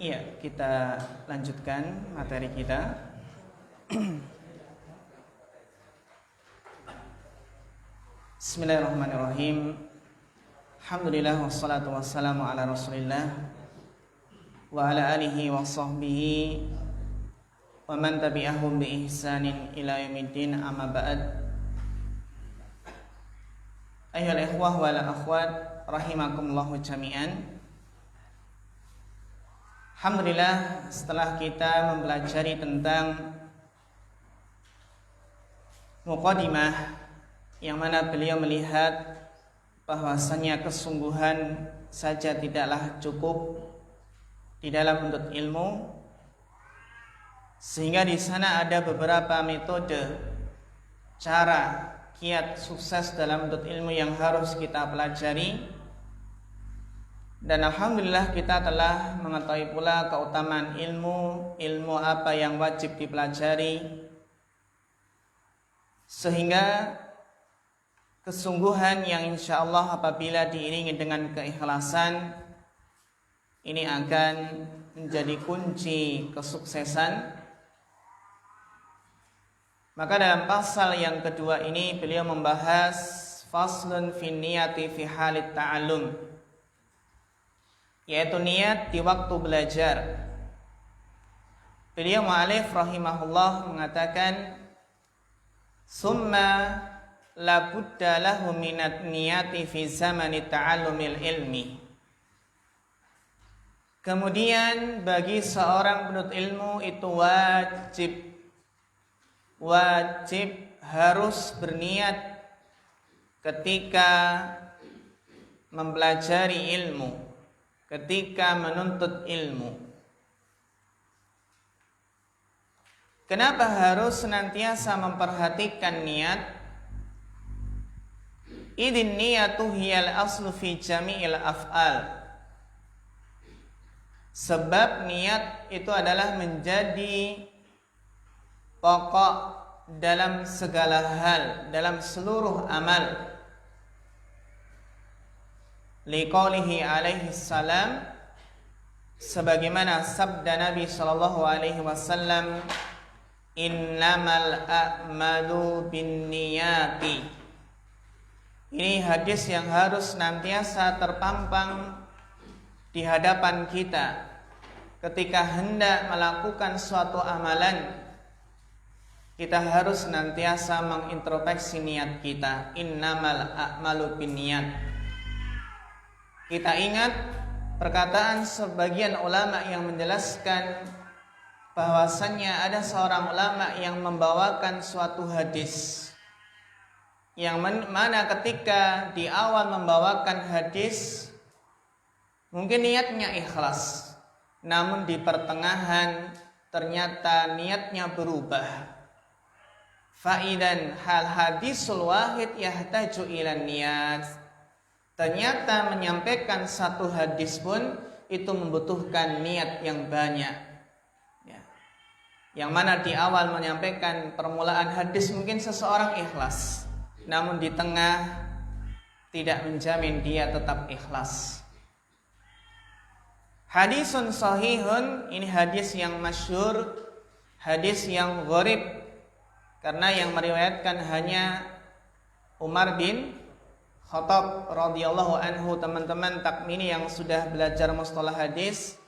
Iya, kita lanjutkan materi kita. Bismillahirrahmanirrahim. Alhamdulillah wassalatu wassalamu ala Rasulillah wa ala alihi wa sahbihi wa man tabi'ahum bi ihsanin ila yaumiddin, amma ba'd. Ayyuhal ikhwah wal akhwat rahimakumullahu jami'an. Alhamdulillah, setelah kita mempelajari tentang muqaddimah yang mana beliau melihat bahwasanya kesungguhan saja tidaklah cukup di dalam menuntut ilmu, sehingga di sana ada beberapa metode, cara, kiat sukses dalam menuntut ilmu yang harus kita pelajari. Dan alhamdulillah kita telah mengetahui pula keutamaan ilmu apa yang wajib dipelajari, sehingga kesungguhan yang insya Allah apabila diiringi dengan keikhlasan ini akan menjadi kunci kesuksesan. Maka dalam pasal yang kedua ini beliau membahas faslun fi niyati fi halit ta'allum, yaitu niat di waktu belajar. Beliau mu'alif rahimahullah mengatakan, summa la budda lahu minat niyati fi zamani ta'allumil ilmi. Kemudian bagi seorang penuntut ilmu itu wajib harus berniat ketika mempelajari ilmu, ketika menuntut ilmu. Kenapa harus senantiasa memperhatikan niat? Idin niyatu hiyal aslu fi jami'il af'al. Sebab niat itu adalah menjadi pokok dalam segala hal, dalam seluruh amal. Liqaulihi alaihi salam, sebagaimana sabda Nabi sallallahu alaihi wasallam, innamal a'malu binniyati. Ini hadis yang harus senantiasa terpampang di hadapan kita ketika hendak melakukan suatu amalan. Kita harus senantiasa mengintrospeksi niat kita. Innamal a'malu binniyat. Kita ingat perkataan sebagian ulama yang menjelaskan bahwasannya ada seorang ulama yang membawakan suatu hadis yang mana ketika di awal membawakan hadis mungkin niatnya ikhlas, namun di pertengahan ternyata niatnya berubah. Faidan hal hadisul wahid yahtaju ila niyat. Ternyata menyampaikan satu hadis pun itu membutuhkan niat yang banyak. Ya. Yang mana di awal menyampaikan permulaan hadis mungkin seseorang ikhlas, namun di tengah tidak menjamin dia tetap ikhlas. Hadisun sahihun, ini hadis yang masyhur, hadis yang gharib, karena yang meriwayatkan hanya Umar bin Khattab radhiyallahu anhu. Teman-teman takmini yang sudah belajar mustalah hadis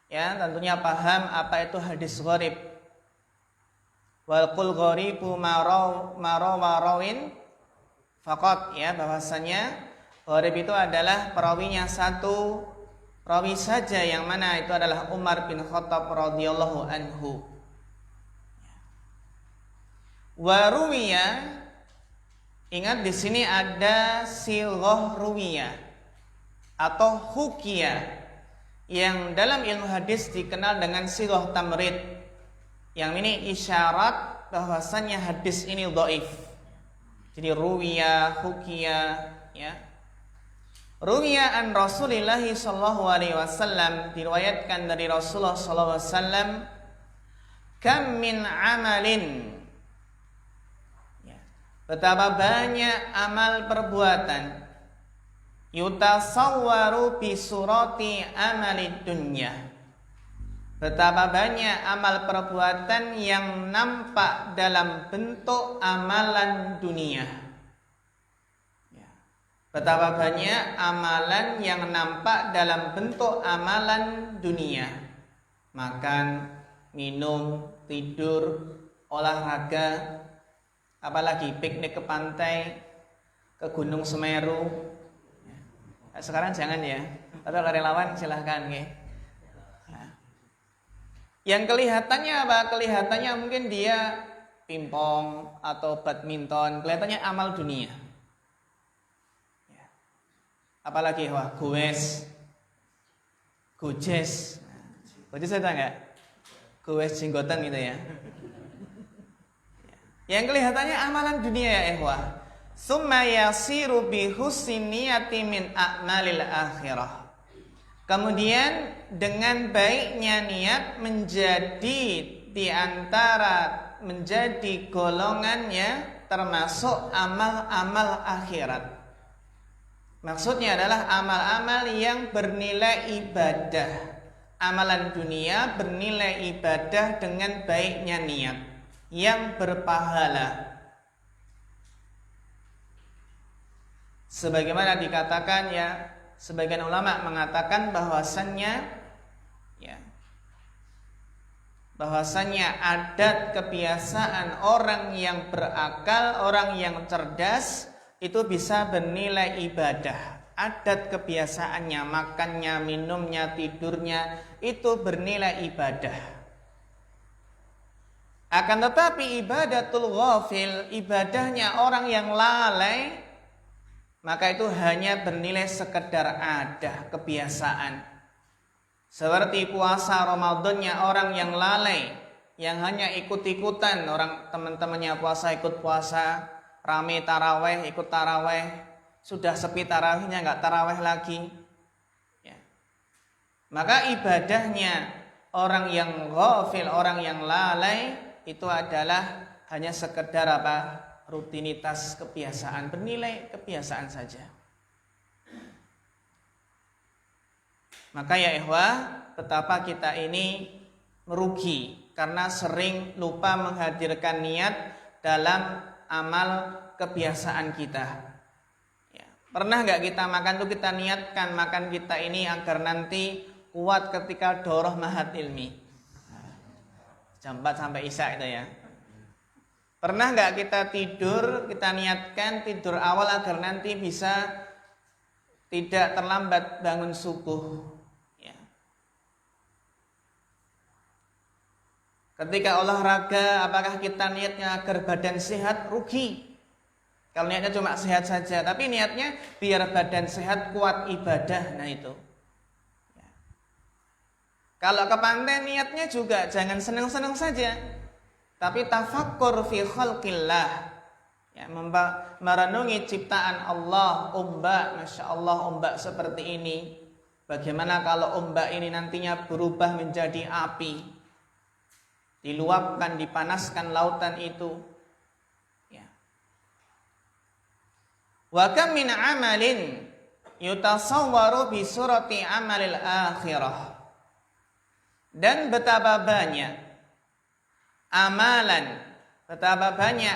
ya tentunya paham apa itu hadis gharib. Wal qul gharibu ma rawin faqat, ya, bahwasanya gharib itu adalah perawinya satu rawi saja, yang mana itu adalah Umar bin Khattab radhiyallahu anhu. Wa ruwiya, ingat di sini ada sighah ruwiya atau hukiya yang dalam ilmu hadis dikenal dengan sighah tamrid. Yang ini isyarat bahwasannya hadis ini dhaif. Jadi ruwiya, hukiya, ya. Ruwiya an Rasulillah sallallahu alaihi wasallam, diriwayatkan dari Rasulullah sallallahu alaihi wasallam, kam min amalin, betapa banyak amal perbuatan, yutasawwaru bi surati amalid dunya, Betapa banyak amal perbuatan yang nampak dalam bentuk amalan dunia. Betapa banyak amalan yang nampak dalam bentuk amalan dunia. Makan, minum, tidur, olahraga, apalagi piknik ke pantai, ke Gunung Semeru. Sekarang jangan ya, tapi kalau relawan silahkan ya. Yang kelihatannya apa? Kelihatannya mungkin dia pingpong atau badminton, kelihatannya amal dunia. Apalagi goes, gojes ada nggak? Goes jenggotan gitu ya. Yang kelihatannya amalan dunia ya ikhwah. Summa yasiru bi husni niyati min a'malil akhirah. Kemudian dengan baiknya niat menjadi golongannya termasuk amal-amal akhirat. Maksudnya adalah amal-amal yang bernilai ibadah. Amalan dunia bernilai ibadah dengan baiknya niat yang berpahala. Sebagaimana dikatakan ya, sebagian ulama mengatakan bahwasannya adat kebiasaan orang yang berakal, orang yang cerdas itu bisa bernilai ibadah. Adat kebiasaannya, makannya, minumnya, tidurnya itu bernilai ibadah. Akan tetapi ibadatul ghafil, ibadahnya orang yang lalai, maka itu hanya bernilai sekedar ada, kebiasaan. Seperti puasa Ramadannya orang yang lalai, yang hanya ikut-ikutan, orang teman-temannya puasa ikut puasa, rame taraweh, ikut taraweh, sudah sepi tarawihnya nggak taraweh lagi. Ya. Maka ibadahnya orang yang ghafil, orang yang lalai itu adalah hanya sekedar apa? Rutinitas kebiasaan, bernilai kebiasaan saja. Maka ya ikhwah, betapa kita ini merugi karena sering lupa menghadirkan niat dalam amal kebiasaan kita. Ya. Pernah nggak kita makan tuh kita niatkan makan kita ini agar nanti kuat ketika doroh mahat ilmi. Jam 4 sampai isya itu ya. Pernah nggak kita tidur, kita niatkan tidur awal agar nanti bisa tidak terlambat bangun subuh. Ya. Ketika olahraga, apakah kita niatnya agar badan sehat? Rugi. Kalau niatnya cuma sehat saja, tapi niatnya biar badan sehat, kuat ibadah, nah itu. Ya. Kalau ke pantai niatnya juga jangan senang-senang saja, tapi tafakkur fi khalqillah, ya, merenungi ciptaan Allah, ombak, masya Allah ombak seperti ini. Bagaimana kalau ombak ini nantinya berubah menjadi api, diluapkan, dipanaskan lautan itu. Ya. Wa kam min amalin yutasawwaru bi surati amalil akhirah. Dan betapa banyak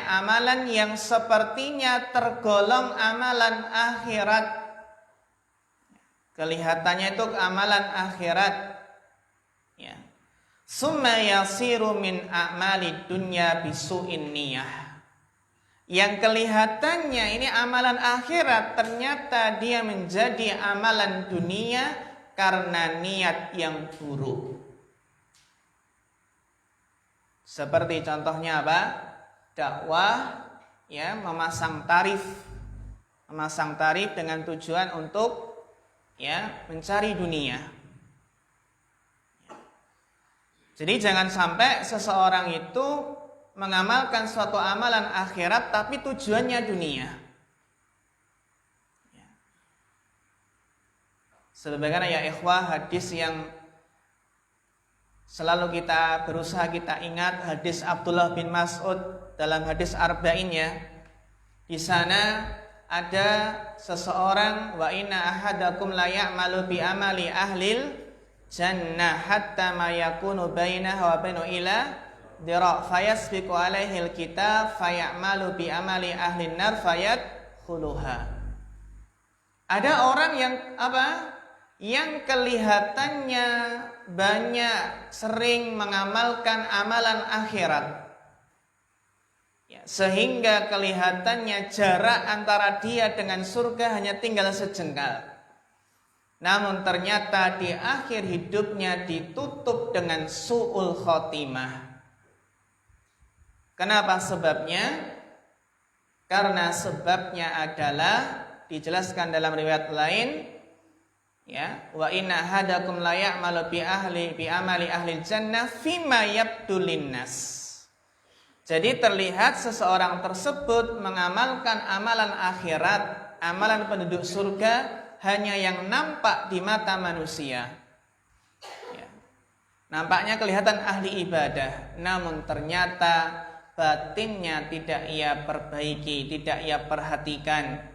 amalan yang sepertinya tergolong amalan akhirat. Kelihatannya itu amalan akhirat. Ya. Summa yasiru min a'malid dunya bisu'in niyah. Yang kelihatannya ini amalan akhirat, ternyata dia menjadi amalan dunia karena niat yang buruk. Seperti contohnya apa? Dakwah, ya, memasang tarif dengan tujuan untuk ya mencari dunia. Jadi jangan sampai seseorang itu mengamalkan suatu amalan akhirat tapi tujuannya dunia. Sebagaimana ya ikhwah hadis yang selalu kita berusaha kita ingat, hadis Abdullah bin Mas'ud dalam hadis Arba'in ya. Di sana ada seseorang, wa inna ahadakum la ya'malu bi amali ahlil jannah hatta ma yakunu bainaha wa bainu ila dira' fayasbiqu alaihi alkitab fayamalu bi amali ahli nar fayadkhuluha. Ada orang yang yang kelihatannya banyak sering mengamalkan amalan akhirat, ya, sehingga kelihatannya jarak antara dia dengan surga hanya tinggal sejengkal. Namun ternyata di akhir hidupnya ditutup dengan su'ul khotimah. Kenapa sebabnya? Karena sebabnya adalah dijelaskan dalam riwayat lain, ya, wa inna hadakum la ya'malu bi amali ahli jannah fima yabdu linnas. Jadi terlihat seseorang tersebut mengamalkan amalan akhirat, amalan penduduk surga hanya yang nampak di mata manusia, ya. Nampaknya kelihatan ahli ibadah, namun ternyata batinnya tidak ia perbaiki, tidak ia perhatikan.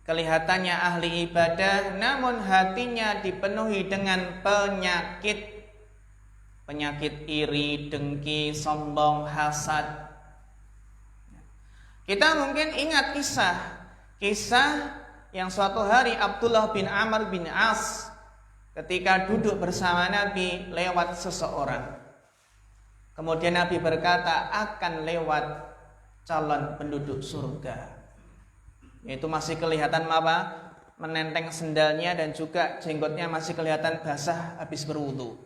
Kelihatannya ahli ibadah, namun hatinya dipenuhi dengan penyakit iri, dengki, sombong, hasad. Kita mungkin ingat kisah yang suatu hari Abdullah bin Amr bin As ketika duduk bersama Nabi lewat seseorang. Kemudian Nabi berkata akan lewat calon penduduk surga. Itu masih kelihatan menenteng sendalnya dan juga jenggotnya masih kelihatan basah habis berwudu.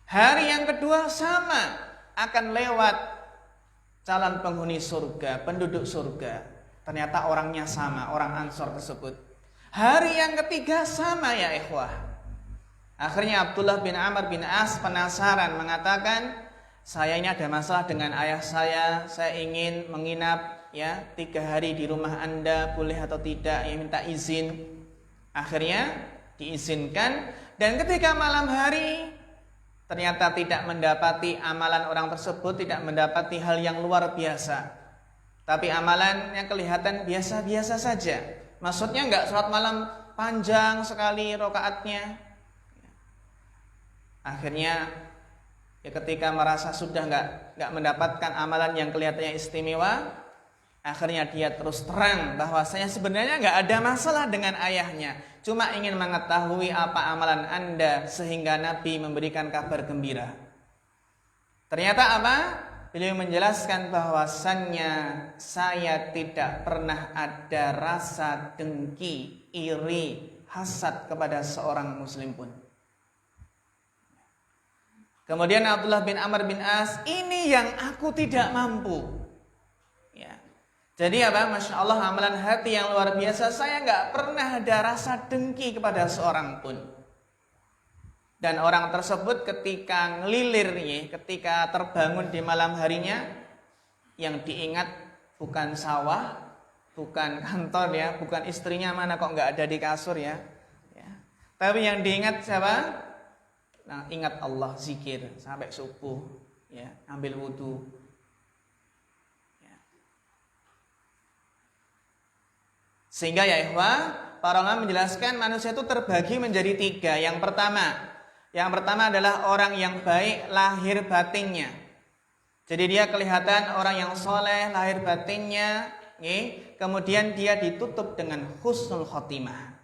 Hari yang kedua sama, akan lewat calon penghuni surga, penduduk surga. Ternyata orangnya sama, orang Ansor tersebut. Hari yang ketiga sama, ya ikhwah. Akhirnya Abdullah bin Amr bin As penasaran, mengatakan, saya ini ada masalah dengan ayah saya ingin menginap 3 hari di rumah Anda, boleh atau tidak? Ya, minta izin. Akhirnya diizinkan, dan ketika malam hari ternyata tidak mendapati amalan orang tersebut, tidak mendapati hal yang luar biasa, tapi amalan yang kelihatan biasa-biasa saja. Maksudnya enggak sholat malam panjang sekali rakaatnya. Akhirnya ya ketika merasa sudah enggak mendapatkan amalan yang kelihatannya istimewa, akhirnya dia terus terang bahwasanya sebenarnya enggak ada masalah dengan ayahnya, cuma ingin mengetahui apa amalan Anda sehingga Nabi memberikan kabar gembira. Ternyata apa? Beliau menjelaskan bahwasannya saya tidak pernah ada rasa dengki, iri, hasad kepada seorang muslim pun. Kemudian Abdullah bin Amr bin As, ini yang aku tidak mampu. Jadi Masya Allah, amalan hati yang luar biasa. Saya nggak pernah ada rasa dengki kepada seorang pun. Dan orang tersebut ketika ngelilir, ketika terbangun di malam harinya, yang diingat bukan sawah, bukan kantor ya, bukan istrinya mana kok nggak ada di kasur ya. Tapi yang diingat siapa? Nah, ingat Allah, zikir sampai subuh, ya, ambil wudhu. Sehingga ya ikhwah, para ulama menjelaskan manusia itu terbagi menjadi 3. Yang pertama adalah orang yang baik lahir batinnya. Jadi dia kelihatan orang yang soleh lahir batinnya, kemudian dia ditutup dengan husnul khotimah.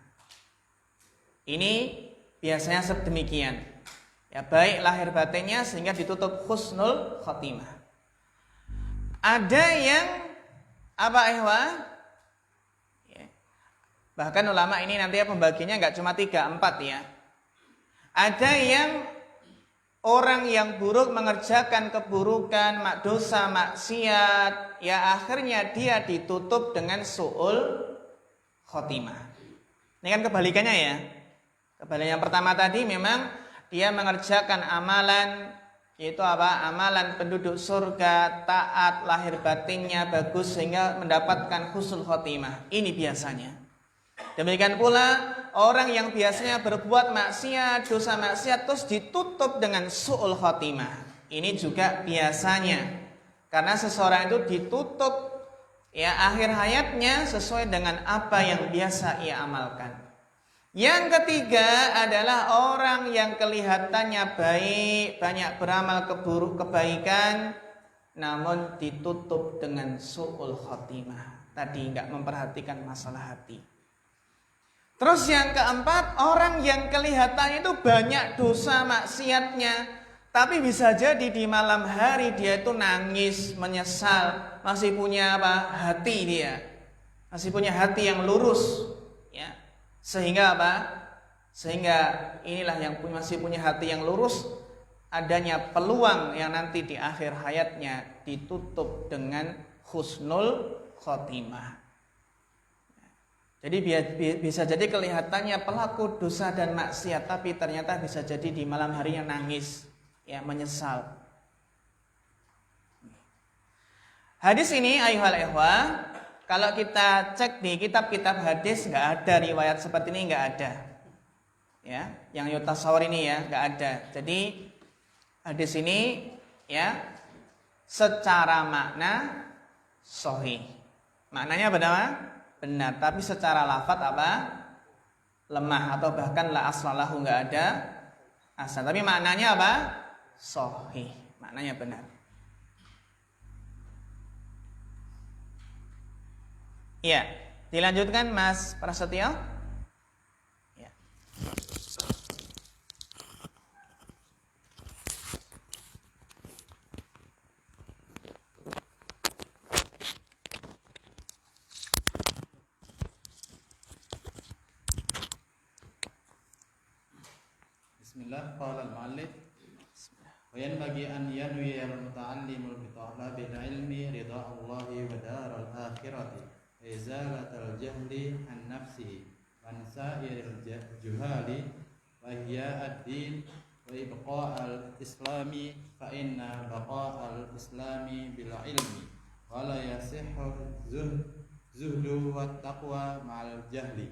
Ini biasanya sedemikian. Ya, baik lahir batinnya sehingga ditutup husnul khotimah. Ada yang ikhwah? Bahkan ulama ini nanti pembagiannya nggak cuma 3, 4 ya. Ada yang orang yang buruk mengerjakan keburukan, dosa, maksiat, ya akhirnya dia ditutup dengan su'ul khotimah. Ini kan kebalikannya ya. Kebalikan yang pertama tadi memang dia mengerjakan amalan, yaitu amalan penduduk surga, taat, lahir batinnya bagus sehingga mendapatkan husnul khotimah. Ini biasanya. Demikian pula orang yang biasanya berbuat maksiat, dosa maksiat terus ditutup dengan su'ul khotimah. Ini juga biasanya. Karena seseorang itu ditutup ya akhir hayatnya sesuai dengan apa yang biasa ia amalkan. Yang ketiga adalah orang yang kelihatannya baik, banyak beramal kebaikan, namun ditutup dengan su'ul khotimah. Tadi nggak memperhatikan masalah hati. Terus yang keempat, orang yang kelihatannya itu banyak dosa maksiatnya, tapi bisa jadi di malam hari dia itu nangis, menyesal, masih punya hati dia. Masih punya hati yang lurus, ya. Sehingga Sehingga inilah yang masih punya hati yang lurus, adanya peluang yang nanti di akhir hayatnya ditutup dengan husnul khotimah. Jadi bisa jadi kelihatannya pelaku dosa dan maksiat, tapi ternyata bisa jadi di malam harinya nangis, ya, menyesal. Hadis ini ayuhal ikhwah, kalau kita cek di kitab-kitab hadis nggak ada riwayat seperti ini, nggak ada. Ya, yang yutasawar ini ya nggak ada. Jadi hadis ini ya secara makna sahih. Maknanya benar, tapi secara lafaz lemah atau bahkan la aslalahu, nggak ada asal. Tapi maknanya sahih. Maknanya benar. Iya, dilanjutkan Mas Prasetyo. Ya. Bismillah, qala al-mu'allif wa yanbaghi an yanwi al-muta'allimu bi talabil ilmi ridha Allah wa daral akhirati izalatal jahli an nafsihi wa sa'iril juhali wa hiya ad-din wa ibqa'al islami fa inna baqa'al islami bil ilmi wa la yasihhu zuhdu wa taqwa ma'al jahli.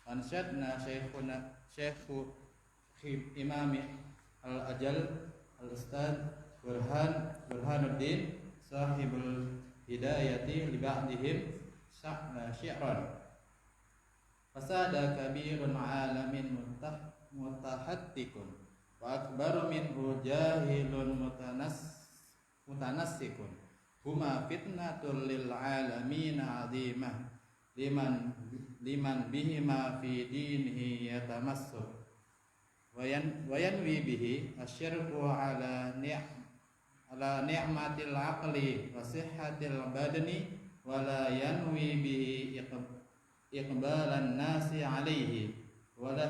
Ansyadna syaikhu imami al-ajal al-ustad Burhanuddin sahibul hidayati li ba'dihim syi'ran fasada kabirun alamin mutahattikun wa akbaru minhu jahilun mutanassikun huma fitnatul lil alamin azimah liman bihima fi dinihi yatamassuk wa yanwi bihi asyirku ala ni'matil aqli wa sihhatil badani wala yanwi bihi iqbalan nasi alaihi wala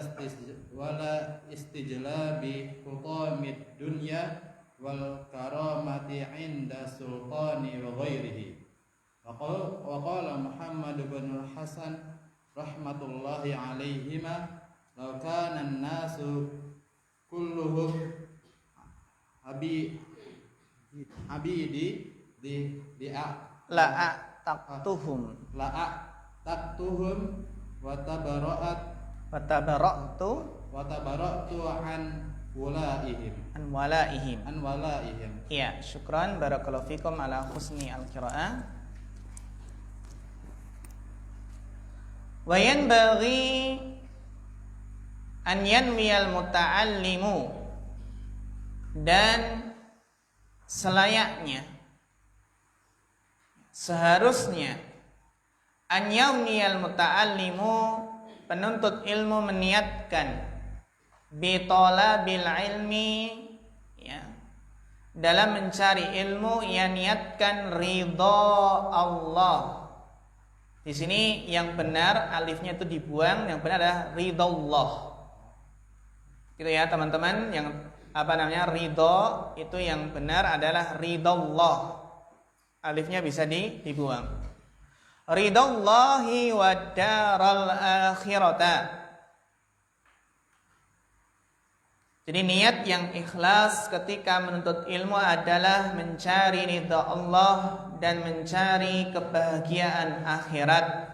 istijlabi hutamid dunya wal karamati inda sultani wa ghairihi. Wa qala Muhammad bin Hasan rahmatullahi alaihima law kana an-nasu kulluhum abidi Taktuhum wa tabara'tu an walaihim. Iya, syukran barakallahu fikum ala husni al-qiraah. Wa yanbaghi an yanwiyal muta'allimu, dan seharusnya an yawniyal muta'allimu, penuntut ilmu meniatkan bi talabil ilmi, ya, dalam mencari ilmu ia niatkan ridha Allah. Di sini yang benar alifnya itu dibuang, yang benar adalah ridha Allah. Gitu ya teman-teman, yang ridha itu yang benar adalah ridha Allah. Alifnya bisa dibuang. Ridallahi wa daral akhirata. Jadi niat yang ikhlas ketika menuntut ilmu adalah mencari ridha Allah dan mencari kebahagiaan akhirat.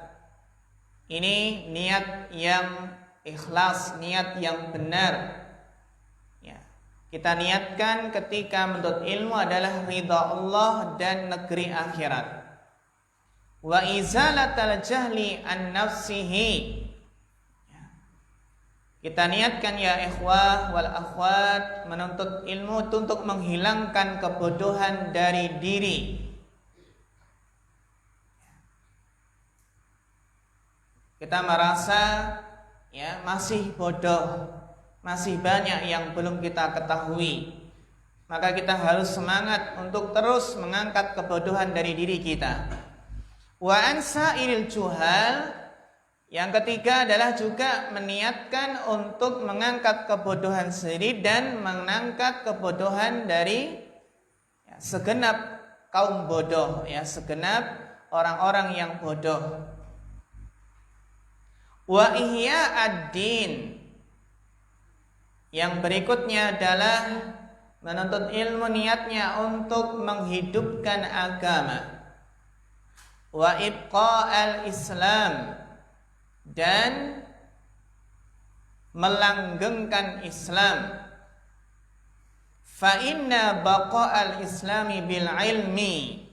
Ini niat yang ikhlas, niat yang benar. Kita niatkan ketika menuntut ilmu adalah ridha Allah dan negeri akhirat. Wa izalatal jahli an nafsihi, Kita niatkan ya ikhwah wal akhwat, menuntut ilmu itu untuk menghilangkan kebodohan dari diri. Kita merasa ya masih bodoh, masih banyak yang belum kita ketahui. Maka kita harus semangat untuk terus mengangkat kebodohan dari diri kita. Wa ansairil juhal, yang ketiga adalah juga meniatkan untuk mengangkat kebodohan sendiri dan mengangkat kebodohan dari segenap kaum bodoh, ya, segenap orang-orang yang bodoh. Wa ihya ad-din, yang berikutnya adalah menuntut ilmu niatnya untuk menghidupkan agama. Wa ibqa'al Islam, dan melanggengkan Islam. Fa inna baqa'al islami bil ilmi,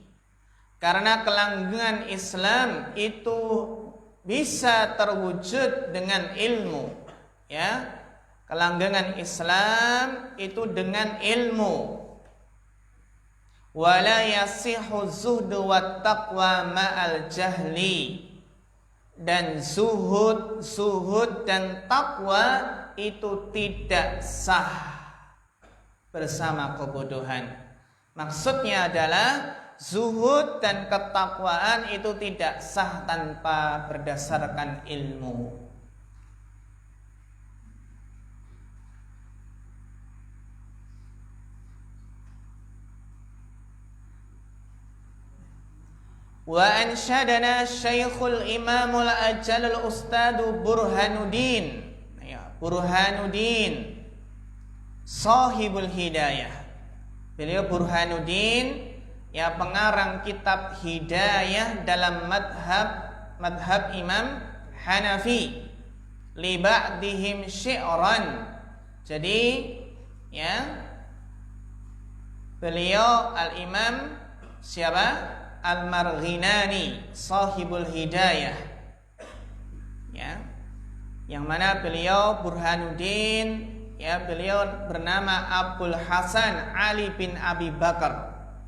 karena kelanggengan Islam itu bisa terwujud dengan ilmu, ya. Kelanggengan Islam itu dengan ilmu. Wala yasihu zuhdu wat taqwa ma'al jahli, dan zuhud dan takwa itu tidak sah bersama kebodohan. Maksudnya adalah zuhud dan ketakwaan itu tidak sah tanpa berdasarkan ilmu. Wa ansyadana Syekhul Imamul Ajalul Ustadu Burhanuddin, ya, Burhanuddin Sahibul Hidayah. Beliau Burhanuddin, ya, pengarang kitab Hidayah dalam madhab Imam Hanafi. Li ba'dihim syi'ran. Jadi, ya, beliau al-Imam siapa? Al-Marghinani Sahibul Hidayah, ya, yang mana beliau Burhanuddin, ya, beliau bernama Abul Hasan Ali bin Abi Bakar.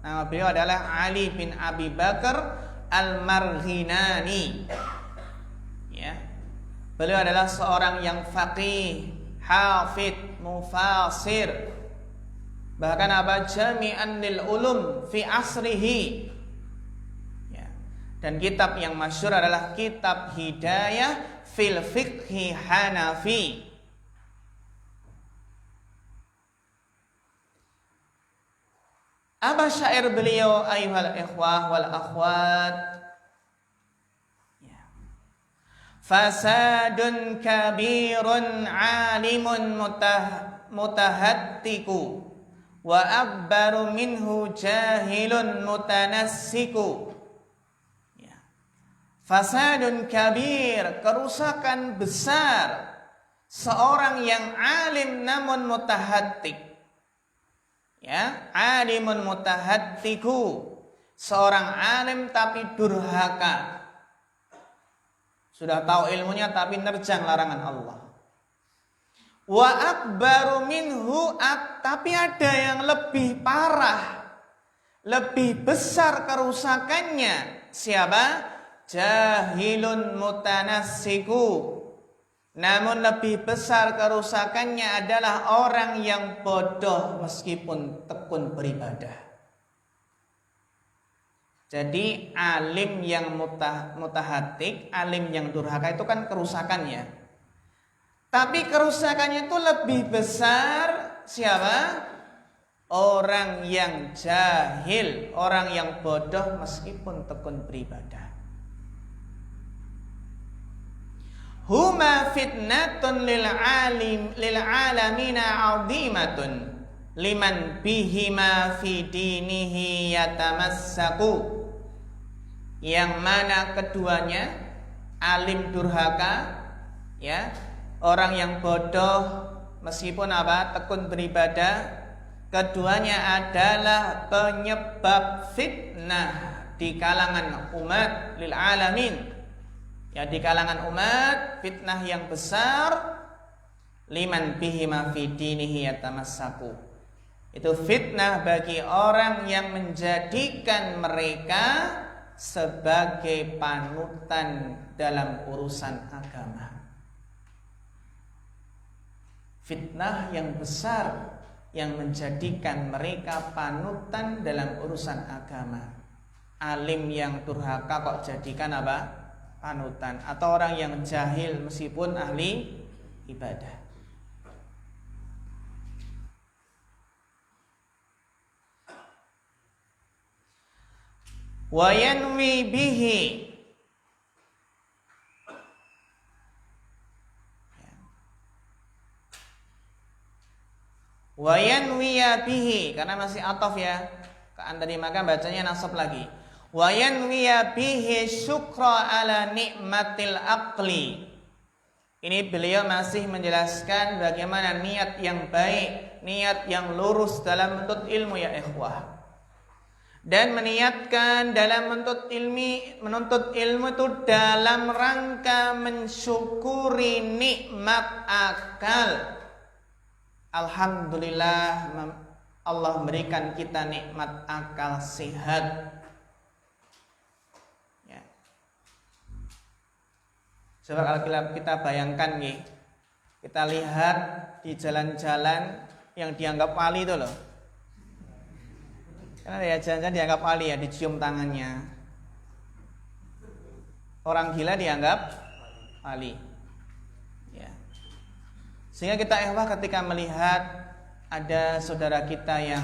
Nama beliau adalah Ali bin Abi Bakar Al-Marghinani, ya. Beliau adalah seorang yang faqih, hafidh, mufasir, bahkan jami'an lil ulum fi asrihi. Dan kitab yang masyhur adalah kitab Hidayah fil Fiqhi Hanafi. Apa syair beliau ayuhal ikhwah wal akhwat? Ya. Fasadun kabirun alimun mutahattiku, wa akbaru minhu jahilun mutanassiku. Fasadun kabir, kerusakan besar, seorang yang alim namun mutahattik, ya, alimun mutahattiku, seorang alim tapi durhaka, sudah tahu ilmunya tapi nerjang larangan Allah. Wa akbaru minhu, tapi ada yang lebih parah, lebih besar kerusakannya. Siapa? Jahilun mutanassiku, namun lebih besar kerusakannya adalah orang yang bodoh meskipun tekun beribadah. Jadi alim yang mutahatik, alim yang durhaka itu kan kerusakannya. Tapi kerusakannya itu lebih besar siapa? Orang yang jahil, orang yang bodoh meskipun tekun beribadah. Huma fitnatun lil alamina 'azimatun liman bihima fi dinihi yatamassaku. Yang mana keduanya, alim durhaka, ya, orang yang bodoh meskipun tekun beribadah, keduanya adalah penyebab fitnah di kalangan umat lil alamin. Ya, di kalangan umat, fitnah yang besar liman bihima fi dinihi yatamassaku. Itu fitnah bagi orang yang menjadikan mereka sebagai panutan dalam urusan agama. Fitnah yang besar yang menjadikan mereka panutan dalam urusan agama. Alim yang durhaka kok jadikan apa? Panutan. Atau orang yang jahil meskipun ahli ibadah. Wa yanwi bihi, wa yanwiya bihi, karena masih ataf ya. Kan tadi maka bacanya nasab lagi. Wa yanwiya bihi syukra ala nikmatil aqli. Ini beliau masih menjelaskan bagaimana niat yang baik, niat yang lurus dalam menuntut ilmu ya ikhwah. Dan meniatkan dalam menuntut ilmu itu dalam rangka mensyukuri nikmat akal. Alhamdulillah Allah memberikan kita nikmat akal sehat. Ya. Coba kalau kita bayangkan nih, kita lihat di jalan-jalan yang dianggap wali itu loh. Karena ya jangan-jangan dianggap wali ya, dicium tangannya. Orang gila dianggap wali. Ya. Sehingga kita ikhwah ketika melihat ada saudara kita yang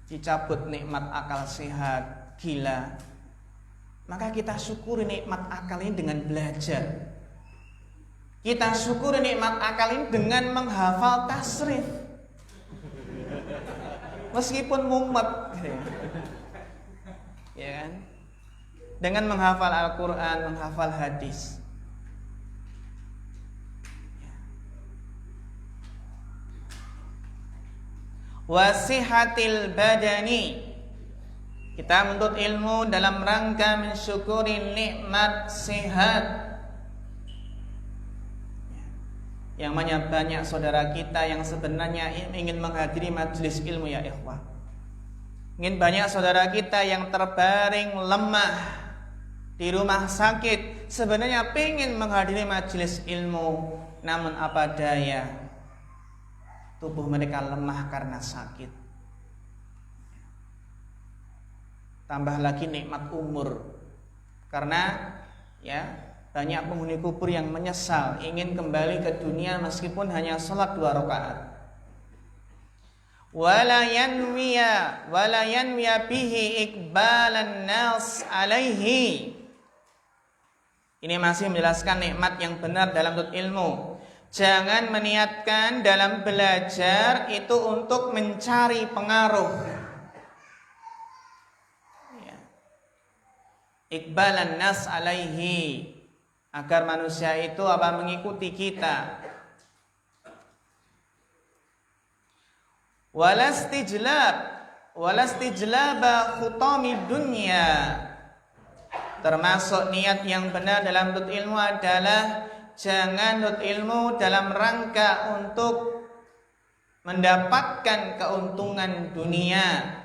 dicabut nikmat akal sehat, gila, maka kita syukuri nikmat akal ini dengan belajar. Kita syukuri nikmat akal ini dengan menghafal tasrif. Meskipun mumet, ya kan? Dengan menghafal Al-Quran, menghafal hadis. Wasihatil badani, kita menuntut ilmu dalam rangka mensyukuri nikmat sehat. Yang banyak saudara kita yang sebenarnya ingin menghadiri majelis ilmu ya ikhwah. Ingin banyak saudara kita yang terbaring lemah di rumah sakit, sebenarnya ingin menghadiri majelis ilmu, namun apa daya, tubuh mereka lemah karena sakit. Tambah lagi nikmat umur, karena ya banyak penghuni kubur yang menyesal ingin kembali ke dunia meskipun hanya sholat 2 rakaat. Wala yanwiya bihi iqbalan nas alaihi. Ini masih menjelaskan nikmat yang benar dalam menuntut ilmu. Jangan meniatkan dalam belajar itu untuk mencari pengaruh. Ya. Iqbalan nas alaihi, agar manusia itu mengikuti kita. Walastijlaba khutami dunya. Termasuk niat yang benar dalam menuntut ilmu adalah jangan menuntut ilmu dalam rangka untuk mendapatkan keuntungan dunia.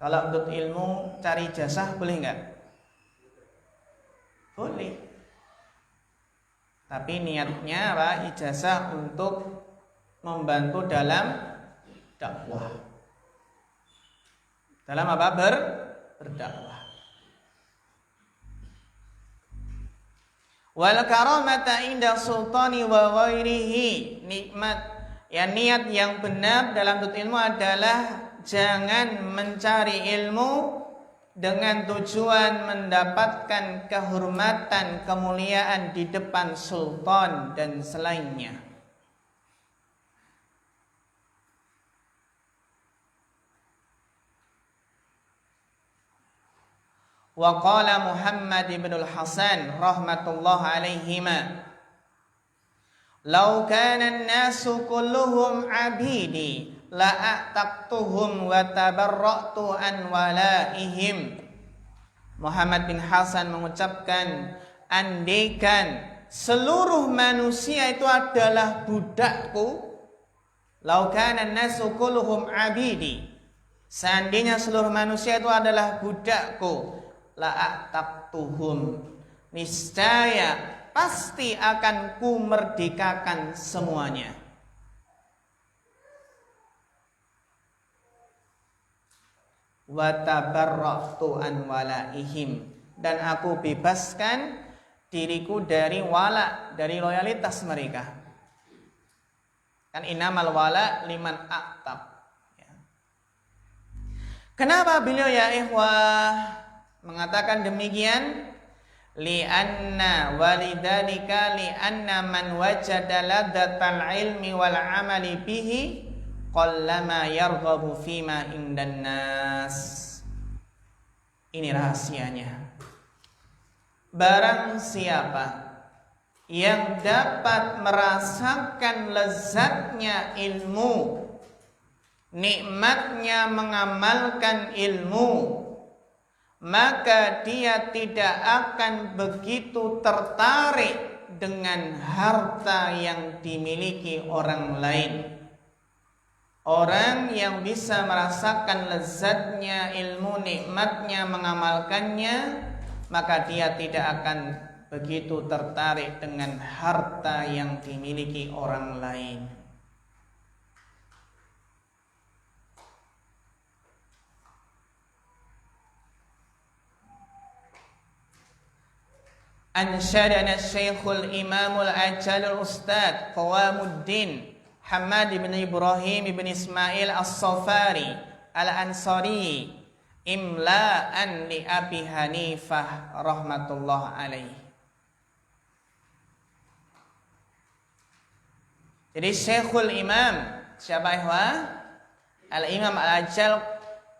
Kalau untuk ilmu cari ijazah boleh enggak? Boleh. Tapi niatnya ijazah untuk membantu dalam dakwah. Dalam berdakwah. Wal karamata inda sultani wa ghairihi. Nikmat niat yang benar dalam menuntut ilmu adalah jangan mencari ilmu dengan tujuan mendapatkan kehormatan, kemuliaan di depan sultan dan selainnya. Wa qala Muhammad ibn al-Hasan rahmatullah alaihima, "Lau kana an-nasu kulluhum 'abidi la'ataqtuhum wa tabarra'tu an walaihim." Muhammad bin Hasan mengucapkan, andaikan seluruh manusia itu adalah budakku, lau kana an-nasu kulluhum abidi, seandainya seluruh manusia itu adalah budakku, la a'taqtuhum, niscaya pasti akan ku merdekakan semuanya. Wa tabarra'tu an walaihim, dan aku bebaskan diriku dari wala, dari loyalitas mereka. Kan innamal wala liman aqtab. Ya. Kenapa beliau ya ikhwah mengatakan demikian? Li'anna walidhalika li'anna man wajada ladzatal ilmi wal amali bihi qallama yarghabu fima indan nas. Ini rahasianya. Barang siapa yang dapat merasakan lezatnya ilmu, nikmatnya mengamalkan ilmu, maka dia tidak akan begitu tertarik dengan harta yang dimiliki orang lain. Orang yang bisa merasakan lezatnya ilmu, nikmatnya mengamalkannya, maka dia tidak akan begitu tertarik dengan harta yang dimiliki orang lain. Ansyadana Syekhul Imamul Ajalul Ustad Qawamuddin Hamad bin Ibrahim bin Ismail As-Safari Al-Ansari imla'an li Abi Hanifah rahmatullah alaih. Jadi Syekhul Imam siapa ikhwah? Al-Imam Al-Ajal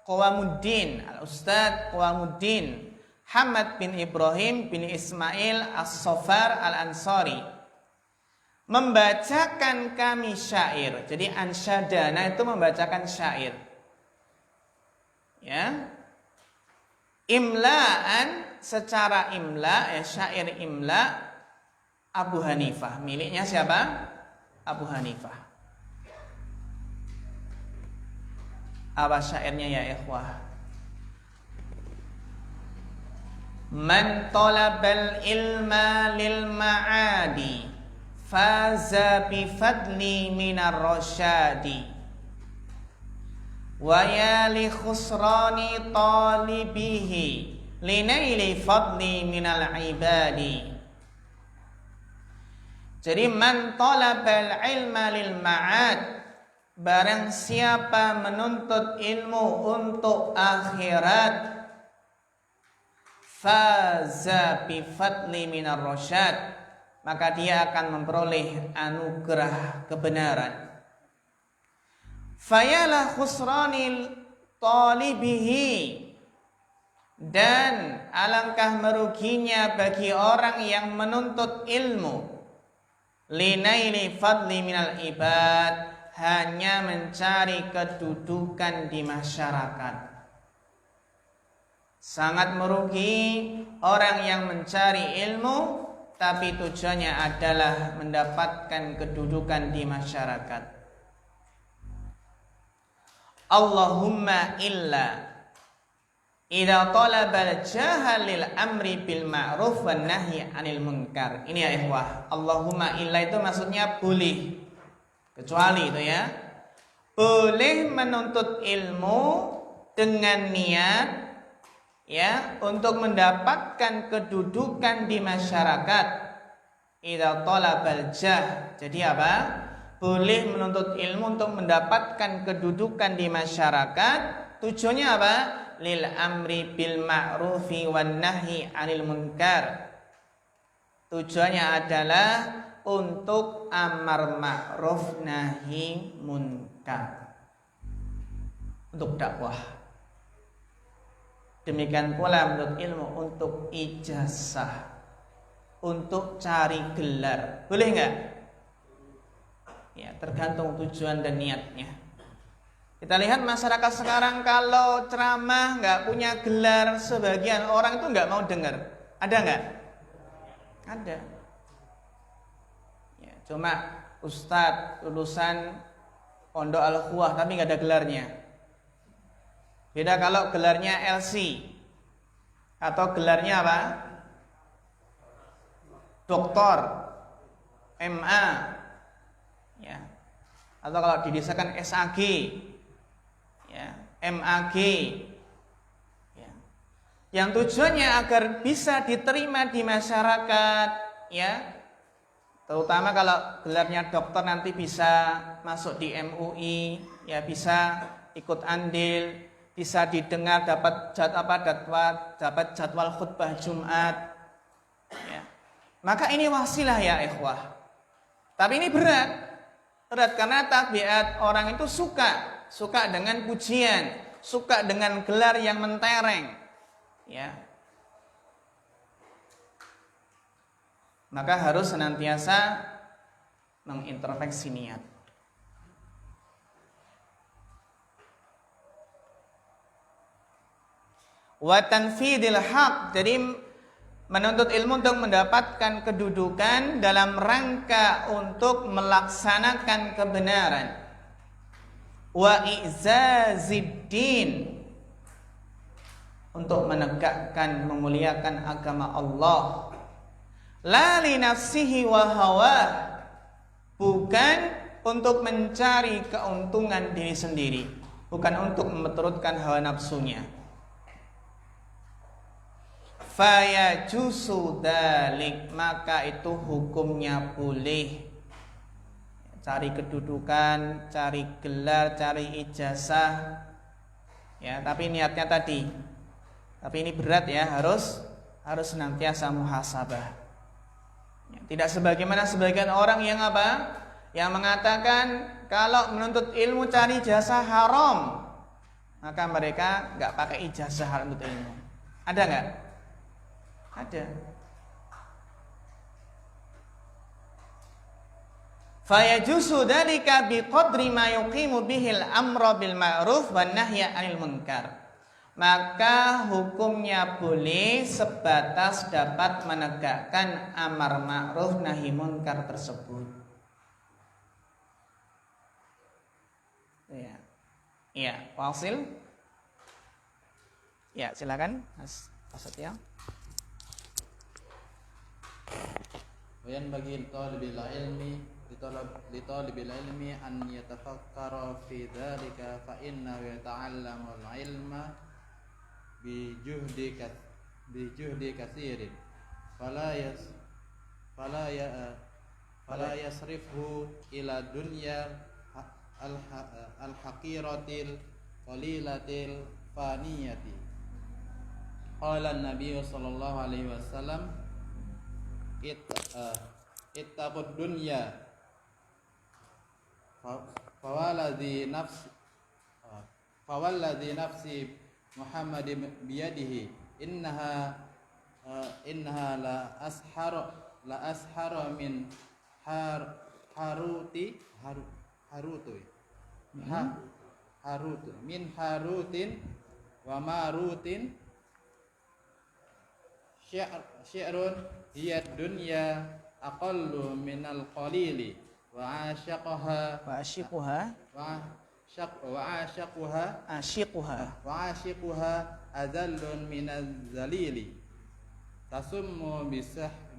Qawamuddin Al-Ustad Qawamuddin Hamad bin Ibrahim bin Ismail As-Safar Al-Ansari membacakan kami syair. Jadi ansyadana itu membacakan syair. Ya. Imla'an secara imla, ya syair imla Abu Hanifah. Miliknya siapa? Abu Hanifah. Apa syairnya ya ikhwah? Man talabal ilma lil ma'adi faza bi fadli minar rasyadi wa ya li khusrani talibihi linaili fadli minal ibadi. Jadi man talabal ilma lil ma'ad, barang siapa menuntut ilmu untuk akhirat, faza bi fadli minar rasyad, maka dia akan memperoleh anugerah kebenaran. Fayalah khusranil talibihi, dan alangkah meruginya bagi orang yang menuntut ilmu, linaili fadli minal ibad, hanya mencari kedudukan di masyarakat. Sangat merugi orang yang mencari ilmu tapi tujuannya adalah mendapatkan kedudukan di masyarakat. Allahumma illa idza talabal jahal lil amri bil ma'ruf wan nahyi 'anil munkar. Ini ya ikhwah. Allahumma illa itu maksudnya boleh, kecuali itu ya. Boleh menuntut ilmu dengan niat ya untuk mendapatkan kedudukan di masyarakat. Idza talabal jah. Jadi apa? Boleh menuntut ilmu untuk mendapatkan kedudukan di masyarakat. Tujuannya apa? Lil amri bil ma'rufi wan nahyi 'anil munkar. Tujuannya adalah untuk amar ma'ruf nahi munkar. Untuk dakwah. Demikian pula menuntut ilmu untuk ijazah, untuk cari gelar. Boleh enggak? Ya, tergantung tujuan dan niatnya. Kita lihat masyarakat sekarang kalau ceramah enggak punya gelar, sebagian orang itu enggak mau dengar. Ada enggak? Ada. Ya, cuma ustadz lulusan Pondok Al-Khuwah tapi nggak ada gelarnya. Beda kalau gelarnya LC atau gelarnya apa? Doktor, MA, ya. Atau kalau didesakan SAG, ya, MAG, ya. Yang tujuannya agar bisa diterima di masyarakat, ya. Terutama kalau gelarnya dokter nanti bisa masuk di MUI, ya, bisa ikut andil, bisa didengar, dapat jadwal khutbah Jumat, ya. Maka ini wasilah ya ikhwah. Tapi ini berat karena tabiat orang itu suka dengan pujian, suka dengan gelar yang mentereng, ya. Maka harus senantiasa mengintrospeksi niat. Wa tanfidil haq, jadi menuntut ilmu untuk mendapatkan kedudukan dalam rangka untuk melaksanakan kebenaran. Wa i'zaziddin, untuk menegakkan, memuliakan agama Allah. La li nafsihi wa hawa, bukan untuk mencari keuntungan diri sendiri, bukan untuk menurutkan hawa nafsunya. Fayajuzu dalik, maka itu hukumnya boleh. Cari kedudukan, cari gelar, cari ijazah, ya, tapi niatnya tadi. Tapi ini berat ya, harus senantiasa muhasabah, ya, tidak sebagaimana sebagian orang yang apa? Yang mengatakan kalau menuntut ilmu cari ijazah haram, maka mereka nggak pakai ijazah untuk ilmu. Ada nggak? Ada. Fayajuzu dzalika biqadri ma yuqimu bihil amra bil ma'ruf wan nahya 'anil munkar. Maka hukumnya boleh sebatas dapat menegakkan amar ma'ruf nahi munkar tersebut. Ya. Iya, Wasil. Ya, silakan Mas Satya. وينبغي لطالب العلم أن يتفكر في ذلك فإنه يتعلم العلم بجهد كثير فلا يصرفه إلى الدنيا الحقيرة القليلة الفانية. قال النبي صلى الله عليه وسلم ittaqud dunya fawalladhi nafsi Muhammad biyadihi innaha la ashar min harutin wa marutin syi'run hiya dunya aqallu minal qalili wa ashiquha adallun minaz zalili tasummu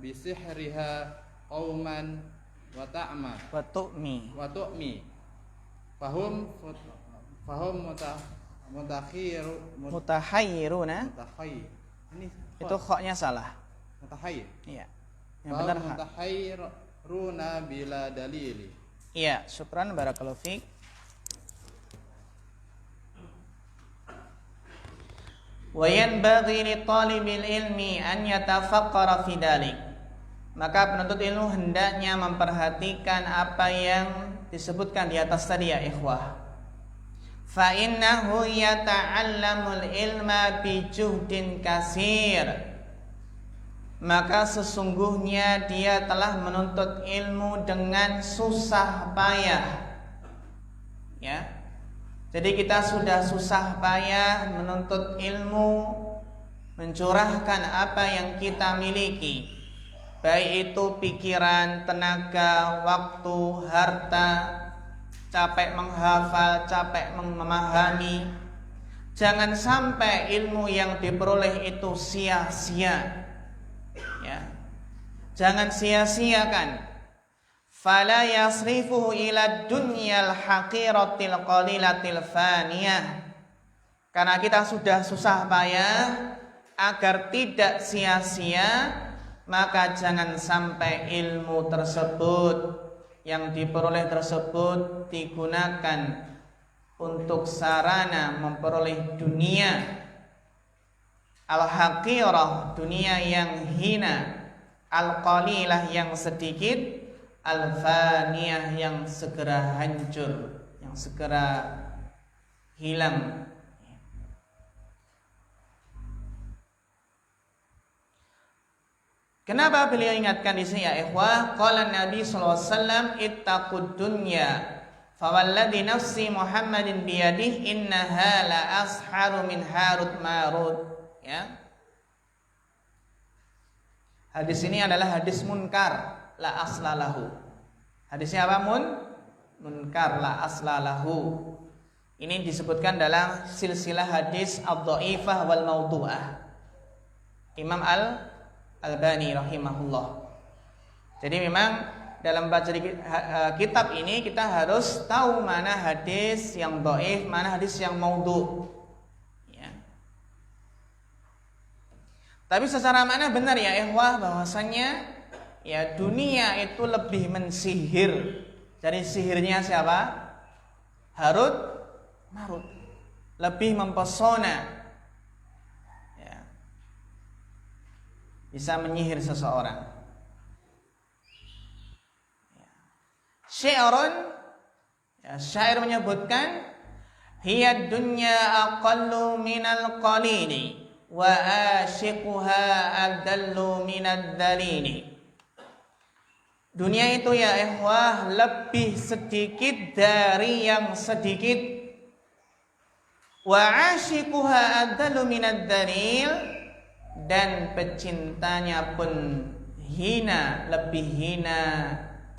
bisihriha qauman wa ta'ma Wa tu'mi fahum mutahayyiruna. Ini Itu khoknya salah. mutahayyir. Iya. Yang benar hak. Mutahayyiruna bila dalili. Iya, syukran barakallahu fiik. Wa yanbaghi li talibil ilmi an yatafakkara fi dzalik. Maka penuntut ilmu hendaknya memperhatikan apa yang disebutkan di atas tadi ya ikhwah. Fa innahu yata'allamul ilma bi juhdin katsir. Maka sesungguhnya dia telah menuntut ilmu dengan susah payah. Ya. Jadi kita sudah susah payah menuntut ilmu, mencurahkan apa yang kita miliki. baik itu pikiran, tenaga, waktu, harta, capek menghafal, capek memahami. Jangan sampai ilmu yang diperoleh itu sia-sia. Ya. Jangan sia-siakan. Fala yasrifuhu ila dunyal haqiratil qalilatil faniyah. Karena kita sudah susah payah agar tidak sia-sia, maka jangan sampai ilmu tersebut yang diperoleh tersebut digunakan untuk sarana memperoleh dunia al-haqirah, dunia yang hina, al-qalilah yang sedikit, al-faniyah yang segera hancur, yang segera hilang. Kenapa beliau ingatkan di sini ya ikhwah? Qala Nabi sallallahu alaihi wasallam ittaqud dunya fawalladhi nafsi Muhammadin biyadihi innaha la asharu min harut marut. Ya. Hadis ini adalah hadis munkar la aslalahu. Hadisnya apa? Munkar la aslalahu. Ini disebutkan dalam silsilah hadis ad-dhaifah wal maudhu'ah. Imam Al-Albani rahimahullah. Jadi memang dalam baca kitab ini kita harus tahu mana hadis yang dhaif, mana hadis yang maudhu'. Ya. Tapi secara makna benar ya ikhwah bahwasanya ya dunia itu lebih mensihir. Jadi sihirnya siapa? Harut marut. Lebih mempesona. Bisa menyihir seseorang. Syairun, ya, syair menyebutkan hiya dunya aqallu minal qalili wa ashiquha adallu minad dalili. Dunia itu ya ikhwah lebih sedikit dari yang sedikit, wa ashiquha adallu minad dalil, dan pecintanya pun hina, lebih hina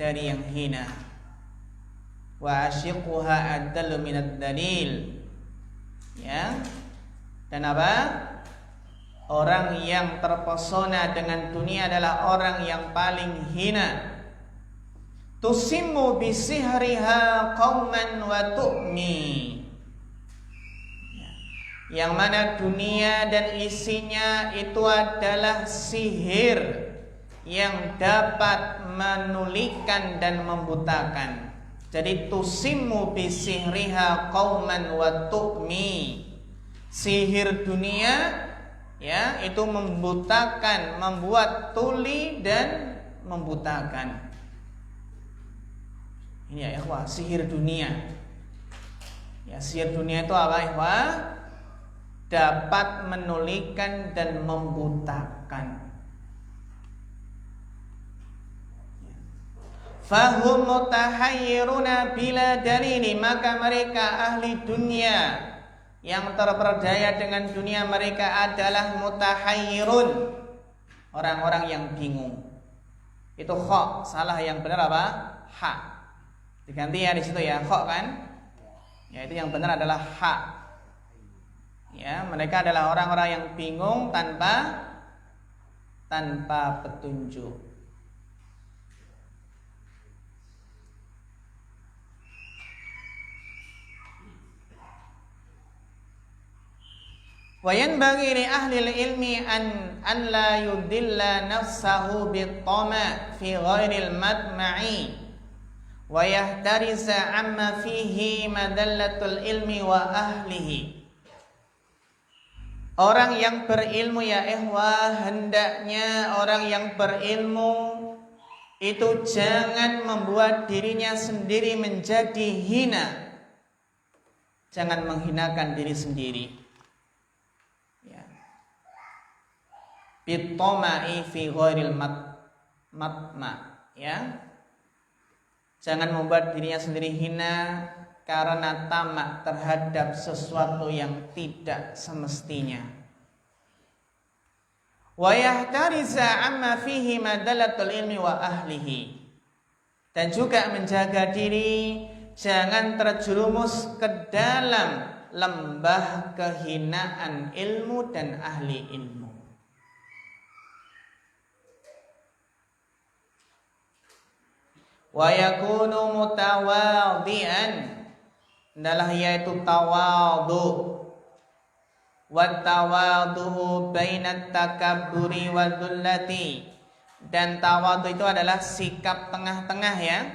dari yang hina. Wa ashiquha adallu minad dalil. Ya. Dan apa? Orang yang terpesona dengan dunia adalah orang yang paling hina. Tusimmu bisihriha qauman wa tu'mi. Yang mana dunia dan isinya itu adalah sihir yang dapat menulikan dan membutakan. Jadi tusimmu bisihriha qauman wa tu'mi. Sihir dunia ya itu membutakan, membuat tuli dan membutakan. Ini ya ikhwah, sihir dunia. Ya, sihir dunia itu apa ikhwah? Dapat menulikan dan membutakan. Fahum mutahayyiruna bila dalili, maka mereka ahli dunia yang terperdaya dengan dunia, mereka adalah mutahayyirun, orang-orang yang bingung. Itu kha, salah, yang benar apa? Ha. Diganti ya di situ ya, kha kan? Ya itu yang benar adalah ha. Ya, mereka adalah orang-orang yang bingung tanpa petunjuk. Wa yanbaghi li ahli ilmi an la yudilla nafsahu bit-tama fi ghairil madma'i wa yahtariza amma fihi madallatul ilmi wa ahlihi. Orang yang berilmu ya ikhwah, hendaknya orang yang berilmu itu jangan membuat dirinya sendiri menjadi hina. Jangan menghinakan diri sendiri. Ya. Bit-tama'i fi ghairil matma, ya. Jangan membuat dirinya sendiri hina karena tamak terhadap sesuatu yang tidak semestinya. wa yahtariza amma fihi madalatul ilmi wa ahlihi, dan juga menjaga diri jangan terjerumus ke dalam lembah kehinaan ilmu dan ahli ilmu. Wa yakunu mutawadhi'an, adalah yaitu tawadhu. Wa tawadhu bainat takabburi wa dhullati, dan tawadhu itu adalah sikap tengah-tengah ya,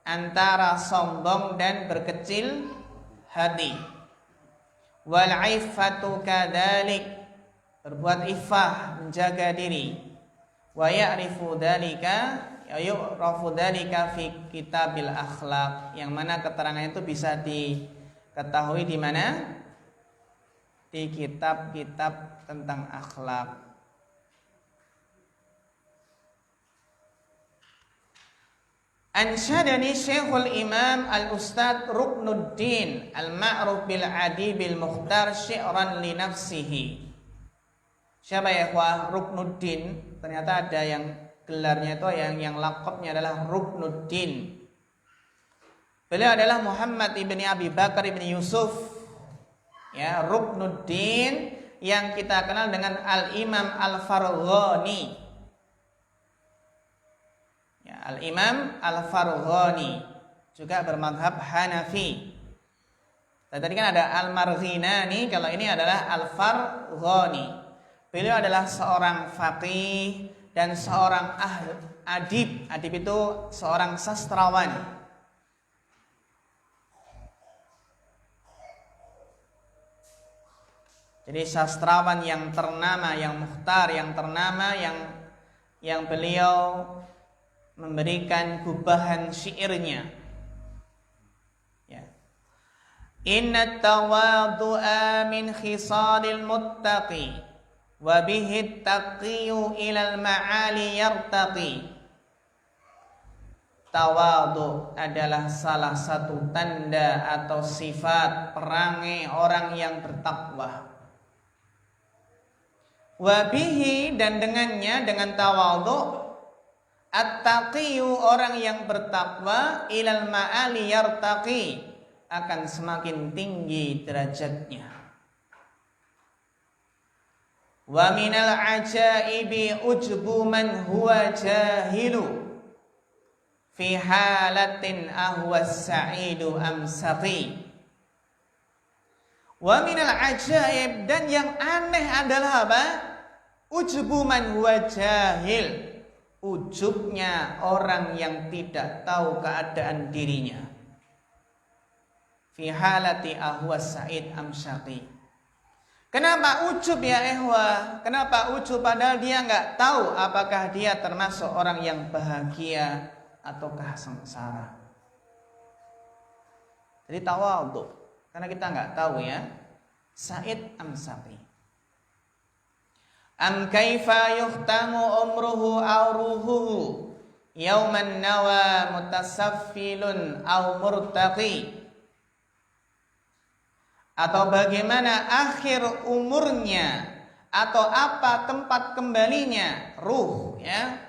antara sombong dan berkecil hati. Wal iffatu kadzalik, berbuat iffah, menjaga diri. Wa ya'rifu dzalika, yu'rafu dzalika fi kitabil akhlaq, yang mana keterangan itu bisa diketahui di mana? Di kitab-kitab tentang akhlak. Ansyadani Syekhul Imam Al-Ustadz Ruknuddin Al-Ma'ruf bil Adi bil Mukhtar syi'ran li nafsihi. Siapa ya ikhwah? Ruknuddin. Ternyata ada yang gelarnya itu yang laqabnya adalah Ruknuddin. Beliau adalah Muhammad ibni Abi Bakar ibni Yusuf, ya, Ruknuddin, yang kita kenal dengan Al-Imam Al-Farghani. Ya, Al-Imam Al-Farghani juga bermadhab Hanafi. Tadi kan ada Al-Marghinani, kalau ini adalah Al-Farghani. Beliau adalah seorang faqih dan seorang adib. Adib itu seorang sastrawan. Jadi sastrawan yang ternama, yang mukhtar, yang ternama, yang beliau memberikan gubahan syairnya. Ya. Inna tawadhu'a min khisalil muttaqi wa bihi taqiyu ilal ma'ali yartaqi. Tawadhu adalah salah satu tanda atau sifat perangai orang yang bertakwa. Wabihi, dan dengannya, dengan tawadhu, at-taqiyu, orang yang bertakwa, ilal ma'ali yartaqi, akan semakin tinggi derajatnya. Wa minal ajaibi ujbu man huwa jahilu fi halatin ahwa sa'idu amsaqi. Wa minal ajaib, dan yang aneh adalah apa? Ujbu man huwa jahil, ujubnya orang yang tidak tahu keadaan dirinya. Fi halati ahwa sa'id amsaqi. Kenapa ujub ya ikhwah? Kenapa ujub padahal dia nggak tahu apakah dia termasuk orang yang bahagia ataukah sengsara? Jadi tawadhu, karena kita nggak tahu ya. Sa'id amsaqi. Am kaifa yuhtamu umruhu aw ruhuhu yauman nawa mutasaffilun aw murtaqi. Atau bagaimana akhir umurnya, atau apa tempat kembalinya ruh, ya.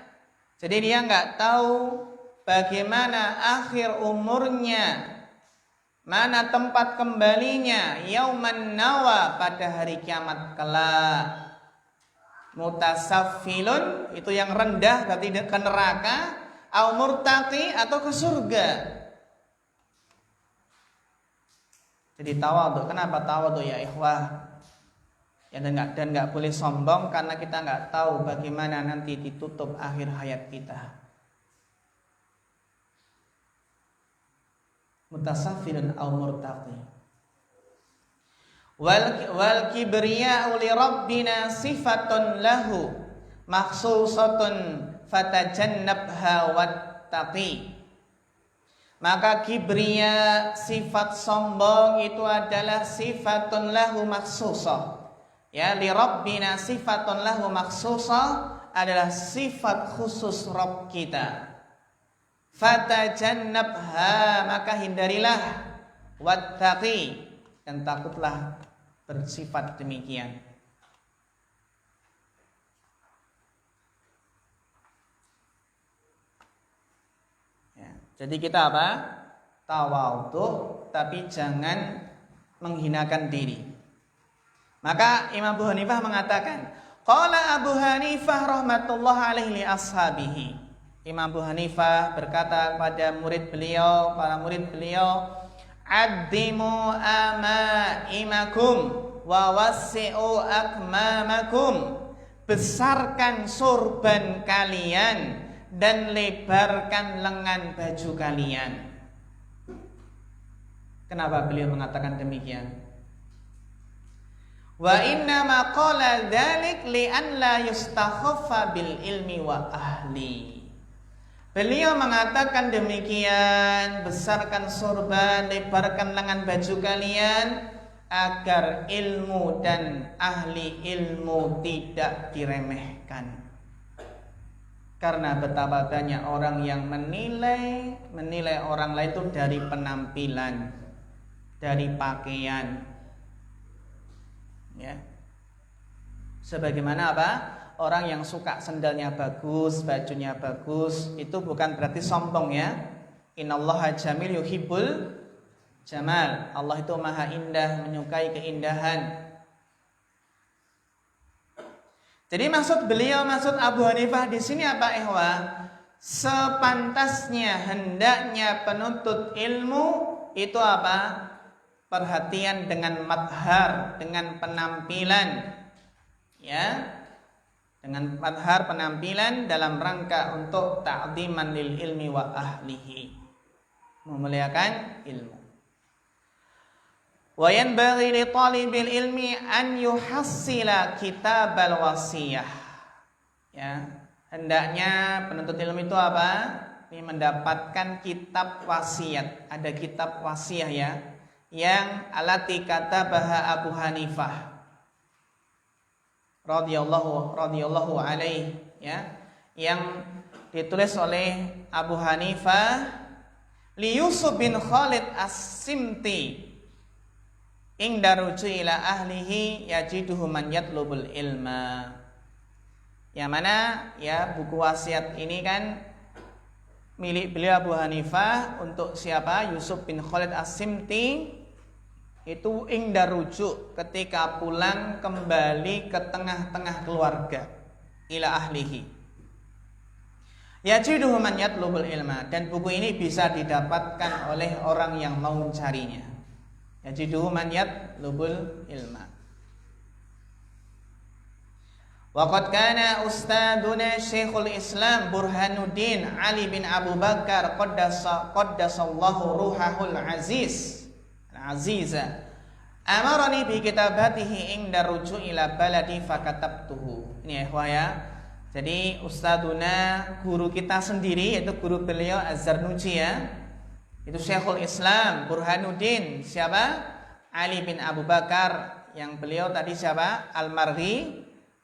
Jadi dia nggak tahu bagaimana akhir umurnya, mana tempat kembalinya, yauman nawa, pada hari kiamat kelak. Mutasaffilun, itu yang rendah, berarti ke neraka, au murtaqi, atau ke surga. Jadi tawadhu. Kenapa tawadhu ya ikhwah? Ya, dan nggak boleh sombong, karena kita nggak tahu bagaimana nanti ditutup akhir hayat kita. Mutasaffilun au murtaqi. Wal kibriya'u li rabbina sifatun lahu makhsusatun fatajannabha wattaqi. Maka kibriya, sifat sombong, itu adalah sifatun lahu makhsusah. Ya, li rabbina sifatun lahu makhsusah, adalah sifat khusus Rabb kita. Fatajannabha, maka hindarilah, wattaqi, dan takutlah bersifat demikian. Jadi kita apa? Tawadhu, tapi jangan menghinakan diri. Maka Imam Abu Hanifah mengatakan, qala Abu Hanifah rahmatullah alaihi li ashabihi. Imam Abu Hanifah berkata kepada murid beliau, para murid beliau, addimu amaimakum wa wassi'u akmamakum. Besarkan sorban kalian dan lebarkan lengan baju kalian. Kenapa beliau mengatakan demikian? Wa inna ma qala dzalik li an la yustakhaffa bil ilmi wa ahli. Beliau mengatakan demikian, besarkan sorban, lebarkan lengan baju kalian, agar ilmu dan ahli ilmu tidak diremehkan. Karena betapa banyak orang yang menilai orang lain itu dari penampilan, dari pakaian. Ya. Sebagaimana apa? Orang yang suka sendalnya bagus, bajunya bagus, itu bukan berarti sombong ya. Innallaha jamil yuhibbul jamal. Allah itu maha indah, menyukai keindahan. Jadi maksud Abu Hanifah di sini apa, ikhwah? Sepantasnya, hendaknya penuntut ilmu itu apa? Perhatian dengan madhar, dengan penampilan, ya, dengan madhar penampilan dalam rangka untuk ta'dhiman lil ilmi wa ahlihi, memuliakan ilmu. Wa yanbaghi li talibil ilmi an yuhassila kitabal wasiyah. Ya, hendaknya penuntut ilmu itu apa? Ini mendapatkan kitab wasiat. Ada kitab wasiah ya, yang alati katabaha Abu Hanifah radhiyallahu alaihi, ya, yang ditulis oleh Abu Hanifah li Yusuf bin Khalid As-Simti ingda ruju ila ahlihi yajiduhu man yatlubul ilma. Yang mana ya buku wasiat ini kan milik beliau Abu Hanifah untuk siapa? Yusuf bin Khalid As-Simti. Itu ingda rujuk ketika pulang kembali ke tengah-tengah keluarga ila ahlihi. Yajiduhu man yatlubul ilma, dan buku ini bisa didapatkan oleh orang yang mau mencarinya. Yajiduhu man yatlubul ilma. Wa qad kana ustaduna Syekhul Islam Burhanuddin Ali bin Abu Bakar qaddasallahu ruhahul aziza amarani bi kitabatihi inda ruju' ila baladi fakatabtuhu. Ini ya ikhwah ya. Jadi ustaduna, guru kita sendiri, yaitu guru beliau Az-Zarnuji ya, itu Syekhul Islam Burhanuddin siapa? Ali bin Abu Bakar, yang beliau tadi siapa?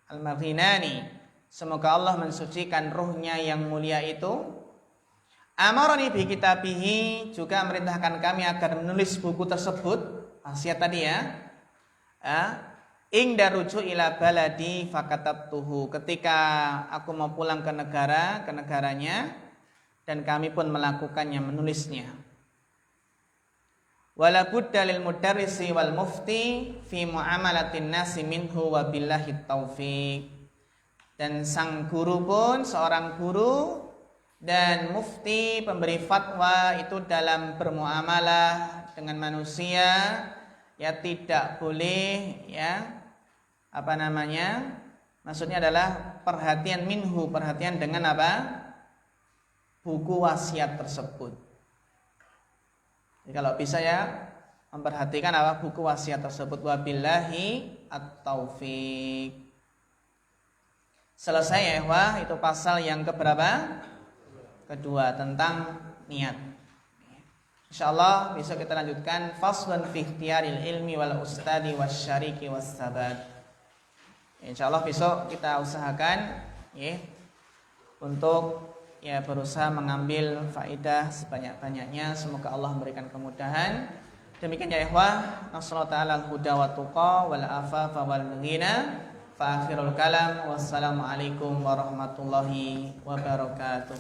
Al-Marghinani. Semoga Allah mensucikan ruhnya yang mulia itu. Amarani bi kitabihi, juga merintahkan kami agar menulis buku tersebut, wasiat tadi ya. Ingda ruju' ila baladi fakatabtuhu, ketika aku mau pulang ke negaranya, dan kami pun melakukannya, menulisnya. Wala budda lil mudarrisi wal mufti fi muamalatin nasi minhu wa billahi taufiq. Dan sang guru pun, seorang guru dan mufti, pemberi fatwa itu dalam bermuamalah dengan manusia ya tidak boleh ya maksudnya adalah perhatian minhu, perhatian dengan apa? Buku wasiat tersebut. Jadi kalau bisa ya memperhatikan apa? Buku wasiat tersebut. Wabillahi at-taufiq. Selesai ya wah, itu pasal yang keberapa? Kedua, tentang niat. Insyaallah besok kita lanjutkan faslun fi ikhtiyaril ilmi wal ustadi wasyariki wassabat. Insyaallah besok kita usahakan ya untuk ya berusaha mengambil faedah sebanyak-banyaknya. Semoga Allah memberikan kemudahan. Demikian ya ikhwah, nasallahu ta'ala al-huda wa tuqa wal afafa wal ghina. Fa akhirul kalam wassalamu alaikum warahmatullahi wabarakatuh.